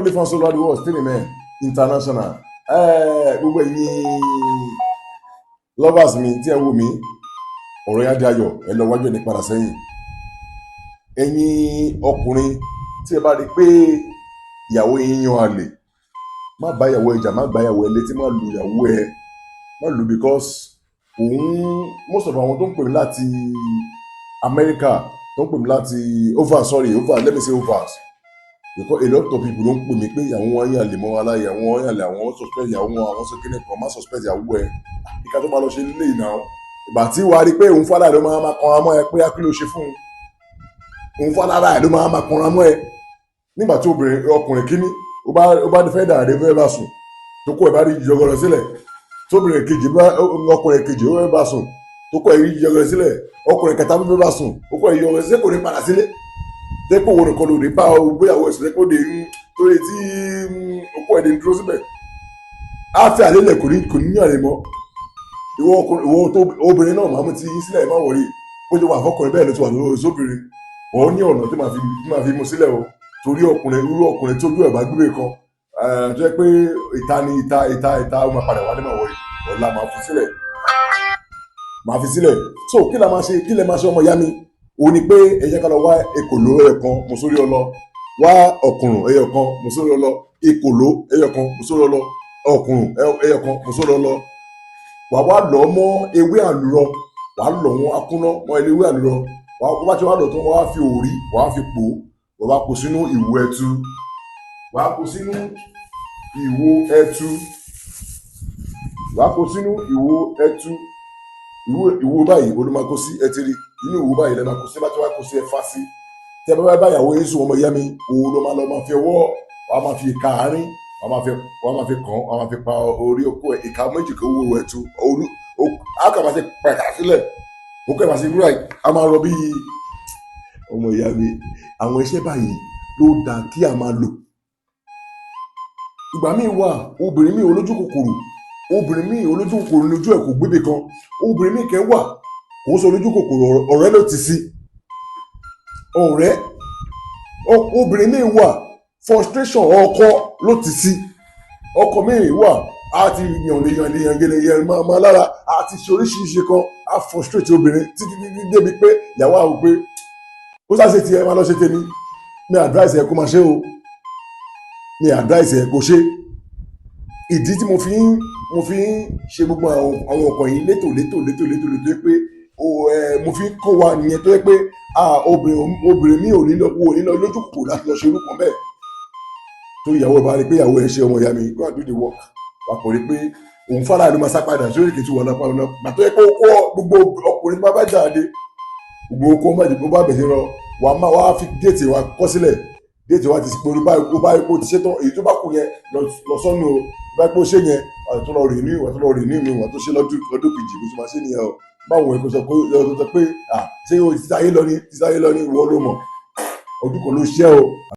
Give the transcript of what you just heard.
play fans all over the world still remain international. Gbogbo ẹ̀yin lovers mi tí ẹ wò mí ọ̀rọ̀ yá dayọ̀ ẹ lọ wájú ẹni padà sẹ́yìn. Ẹ̀yin ọkùnrin tí ẹ bá rí pé ìyàwó yín yan àlè, má bá ìyàwó ẹ jà, má gbá ìyàwó ẹ létí, má lu ìyàwó ẹ, má lu because most of àwọn tó ń pè mí láti America, tó ń pè mí láti let me say overs, because a lot of people ló ń pè mí pé ìyàwó wọn yàn àlè mọ́ wa láyé, àwọn wọn yàn àlè, àwọn suspect ìyàwó wọn, àwọn sọ kíni kan, má suspect ìyàwó ẹ, ìka tó máa lọ ṣe nílé ìnáwó. Ìgbà tí wàá rí pé òun fàlà ló máa kanra mọ́ ẹ pé á kí ló ṣe fún òun fàlà ẹ ló máa kanra mọ́ ẹ. Nígbà tí ọkùnrin kíní ó bá fẹ́ dàrẹ́ fẹ́ bá sùn tó kó ẹ bá rí ìjọgọrọ sílẹ̀, tóbìnrin kejì ọkùnrin kejì ó fẹ́ bá sùn tó kó ẹ rí ìjọgọrọ sílẹ̀, ọkùnrin kẹta fẹ́ bá sùn ó kó ẹ ìjọgọrọ sílẹ̀, kò ní padà sílé tẹ́kọ̀ wo nìkan ló dé bá gbéyàwó ẹ̀sìn tẹ́kọ̀ dé torí tí ó kó ẹ dé dúró síbẹ̀ á fẹ́ àlélẹ̀ kò ní yàn lè mọ́. Ìwọ tó obìnrin náà máa mú ti sílẹ̀ má wọ̀rí bó ṣe wà fọkùnrin bẹ́ẹ̀ ló ti wà lórí sóbìnrin ọ̀ ní ọ̀nà tí máa fi mú sílẹ̀ o, torí irú ọkùnrin tójú ẹ̀ bá gbé kan tó yẹ pé ìta ó máa padà wá ní máa wọ̀rí ọ̀la máa fi sílẹ̀. So kí lẹ máa ṣe ọmọ ìyá mi òun ni pé ẹ jẹ́ ká lọ wá ekòló ẹyọkan mú sórí ọlọ, wá ọ̀kùnrùn ẹyọkan mú sórí ọlọ, ekòló ẹyọkan mú sórí ọlọ, ọ̀kùnrùn ẹyọkan mú sórí ọlọ. Wà wá lọ mọ́ ewé àlùrọ, wà lọ wọn akúná mọ́ ewé àlùrọ, wà bá ti wá lọ tán wà á fi òrí, wà á fi pò, wà á kó sínú ìwo ẹtu, wà á kó sínú ìwo ẹtu, wà á kó sínú ìwo ẹtu. Ìwo báyìí olùmọ̀kó sí ẹtìrì, inú ìwo báyìí lẹ́nu àkóso bá ti wá kó sí ẹfá sí. Tí ẹ bá báyàwó yín sùn ọmọ ìyá mi, òun ló máa fi ọwọ́, wà á máa fi ìka àárín, wà á máa fi kàn, wà á máa fi pa orí okó ẹ̀, ìka méjì kó wo ẹ̀tú, á kà máa ṣe pẹ̀ka sílẹ̀, ó kẹ́ máa ṣe wúrà, á máa rọ bí ọmọ ìyá mi. Àwọn iṣẹ́ báyìí ló dáa kí a máa lò. Ìgbà míì wà obìnrin míì olójú kòkòrò lójú ẹ̀ kò gbébì kan, obìnrin míì kẹ́ wà kò ń sọ lójú kòkòrò, ọ̀rẹ́ ló ti sí ọ̀rẹ́. Obìnrin míì wà frustration ọkọ ló ti sí, ọkọ míì wà á ti yàngẹlẹ máa lára, á ti ṣe oríṣiríṣi kan, á frustrate obìnrin títí débi pé ìyàwó àwọn pé ó sáṣe tiẹ̀ máa lọ ṣe tèmi, mi advice ẹ kó máa ṣe o, mi advice ẹ kó ṣe. Ìdí tí mo fi ń ṣe gbogbo àwọn ọkọ̀ yìí létò pé mo fi ń kó wa nìyẹn, tó yẹ pé obìnrin mi ò ní lọ lójú kòkò láti lọ ṣe orúkọ bẹ́ẹ̀. Tó ìyàwó ẹ̀ bá rí pé ìyàwó ẹ̀ ṣe ọmọ ìyá mi, go and do the work. Wà kò rí pé òun fara ló máa sá padà sórí ìkẹtù wọn náà padà náà. Tó yẹ pé ó kó gbogbo ọkùnrin bá jáde, gbogbo okó ó bá bẹ̀rẹ̀ lọ, wà fi déètì wa kọ́ sílẹ̀, déètì wa ti sì pé ó bá ipò ti ṣetán, èyí tó bá kù yẹn lọ sọ́nù o, bá ipò ṣe yẹn wà tó lọ rìn ní ìwà tó ṣe lọ́dún kejì bó ṣe máa ṣe nìyẹn o. Báwo ẹ kò sọ pé ṣé títáyé lọ ní ìwọ ló mọ̀, ọdún kan ló ṣẹ́ o.